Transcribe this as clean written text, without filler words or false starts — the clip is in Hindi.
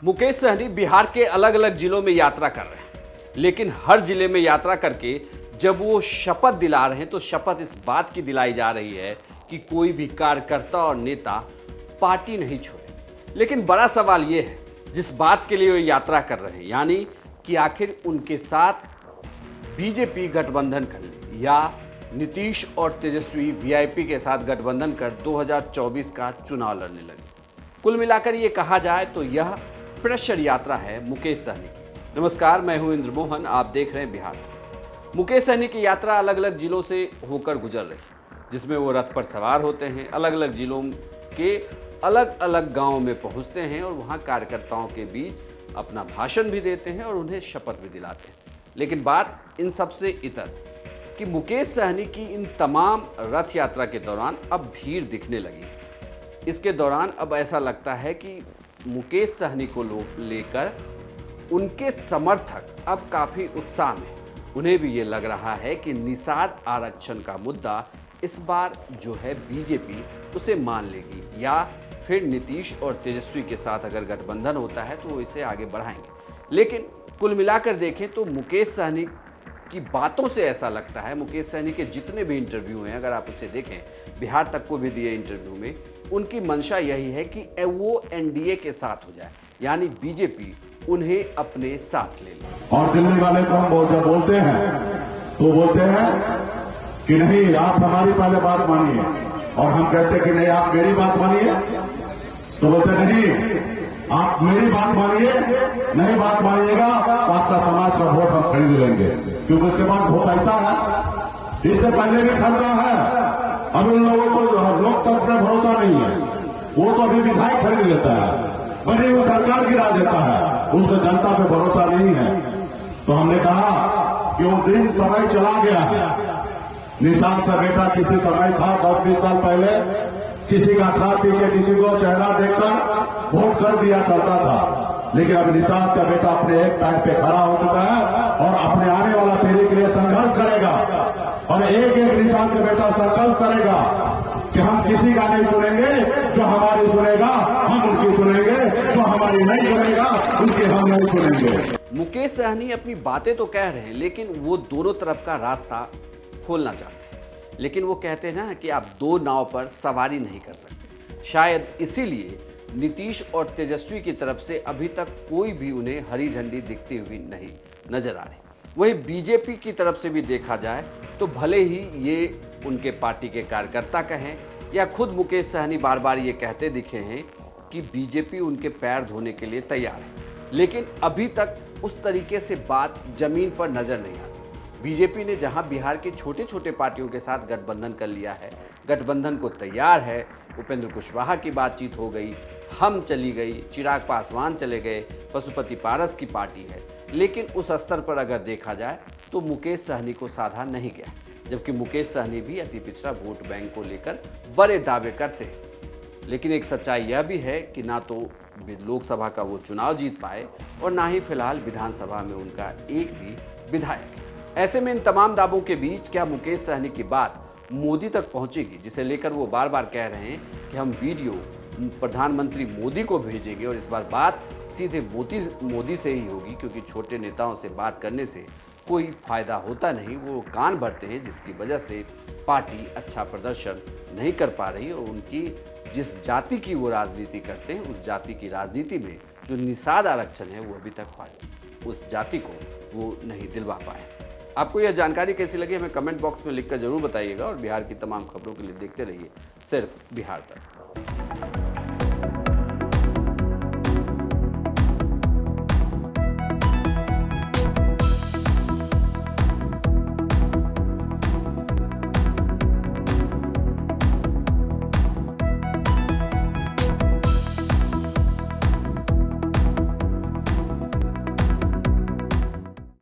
मुकेश सहनी बिहार के अलग अलग जिलों में यात्रा कर रहे हैं, लेकिन हर जिले में यात्रा करके जब वो शपथ दिला रहे हैं तो शपथ इस बात की दिलाई जा रही है कि कोई भी कार्यकर्ता और नेता पार्टी नहीं छोड़े। लेकिन बड़ा सवाल ये है, जिस बात के लिए वो यात्रा कर रहे हैं, यानी कि आखिर उनके साथ बीजेपी गठबंधन कर ले या नीतीश और तेजस्वी वीआईपी के साथ गठबंधन कर 2024 का चुनाव लड़ने लगे। कुल मिलाकर ये कहा जाए तो यह प्रेशर यात्रा है मुकेश सहनी की। नमस्कार, मैं हूं इंद्र मोहन, आप देख रहे हैं बिहार। मुकेश सहनी की यात्रा अलग अलग जिलों से होकर गुजर रही, जिसमें वो रथ पर सवार होते हैं, अलग अलग जिलों के अलग अलग गांवों में पहुंचते हैं और वहां कार्यकर्ताओं के बीच अपना भाषण भी देते हैं और उन्हें शपथ भी दिलाते हैं। लेकिन बात इन सबसे इतर कि मुकेश सहनी की इन तमाम रथ यात्रा के दौरान अब भीड़ दिखने लगी। इसके दौरान अब ऐसा लगता है कि मुकेश सहनी को लेकर उनके समर्थक अब काफ़ी उत्साह में। उन्हें भी ये लग रहा है कि निषाद आरक्षण का मुद्दा इस बार जो है बीजेपी उसे मान लेगी या फिर नीतीश और तेजस्वी के साथ अगर गठबंधन होता है तो वो इसे आगे बढ़ाएंगे। लेकिन कुल मिलाकर देखें तो मुकेश सहनी की बातों से ऐसा लगता है, मुकेश सहनी के जितने भी इंटरव्यू हैं, अगर आप उसे देखें, बिहार तक को भी दिए इंटरव्यू में, उनकी मंशा यही है कि वो एनडीए के साथ हो जाए, यानी बीजेपी उन्हें अपने साथ ले ले। और दिल्ली वाले को हम जब बोलते हैं तो बोलते हैं कि नहीं, आप हमारी पहले बात मानिए, और हम कहते हैं कि नहीं, आप मेरी बात मानिए, तो बोलते नहीं, आप मेरी बात मानिए, नहीं बात मानिएगा तो आपका समाज का वोट हम खरीद लेंगे, क्योंकि उसके बाद वोट ऐसा है, इससे पहले भी खरीदा है। अब उन लोगों को लोकतंत्र में भरोसा नहीं है, वो तो अभी विधायक खरीद लेता है, बनी वो सरकार गिरा देता है, उसको जनता पे भरोसा नहीं है। तो हमने कहा कि वो दिन समय चला गया है। निषाद का बेटा किसी समय था 10-20 साल पहले, किसी का खा पी के किसी को चेहरा देखकर वोट कर दिया करता था, लेकिन अब निषाद का बेटा अपने एक पैर पे खड़ा हो चुका है और अपने आने वाला पीढ़ी के लिए संघर्ष करेगा। और एक एक निषाद का बेटा संकल्प करेगा कि हम किसी का नहीं सुनेंगे, जो हमारी सुनेगा हम उनकी सुनेंगे, जो हमारी नहीं सुनेगा उनकी हम नहीं सुनेंगे। मुकेश सहनी अपनी बातें तो कह रहे हैं, लेकिन वो दोनों तरफ का रास्ता खोलना चाहते हैं। लेकिन वो कहते हैं ना कि आप दो नाव पर सवारी नहीं कर सकते। शायद इसीलिए नीतीश और तेजस्वी की तरफ से अभी तक कोई भी उन्हें हरी झंडी दिखती हुई नहीं नजर आ रही। वहीं बीजेपी की तरफ से भी देखा जाए तो भले ही ये उनके पार्टी के कार्यकर्ता कहें या खुद मुकेश सहनी बार बार ये कहते दिखे हैं कि बीजेपी उनके पैर धोने के लिए तैयार है, लेकिन अभी तक उस तरीके से बात जमीन पर नजर नहीं आती। बीजेपी ने जहां बिहार के छोटे छोटे पार्टियों के साथ गठबंधन कर लिया है, गठबंधन को तैयार है, उपेंद्र कुशवाहा की बातचीत हो गई, हम चली गई, चिराग पासवान चले गए, पशुपति पारस की पार्टी है, लेकिन उस स्तर पर अगर देखा जाए तो मुकेश सहनी को साधा नहीं गया। जबकि मुकेश सहनी भी अति पिछड़ा वोट बैंक को लेकर बड़े दावे करते हैं। लेकिन एक सच्चाई यह भी है कि ना तो लोकसभा का वो चुनाव जीत पाए और ना ही फिलहाल विधानसभा में उनका एक भी विधायक है। ऐसे में इन तमाम दावों के बीच क्या मुकेश सहनी की बात मोदी तक पहुंचेगी, जिसे लेकर वो बार बार कह रहे हैं कि हम वीडियो प्रधानमंत्री मोदी को भेजेंगे और इस बार बात सीधे मोदी से ही होगी, क्योंकि छोटे नेताओं से बात करने से कोई फायदा होता नहीं, वो कान भरते हैं, जिसकी वजह से पार्टी अच्छा प्रदर्शन नहीं कर पा रही और उनकी जिस जाति की वो राजनीति करते हैं उस जाति की राजनीति में जो निषाद आरक्षण है वो अभी तक उस जाति को वो नहीं दिलवा पाए। आपको यह जानकारी कैसी लगी हमें कमेंट बॉक्स में लिखकर जरूर बताइएगा और बिहार की तमाम खबरों के लिए देखते रहिए सिर्फ बिहार तक।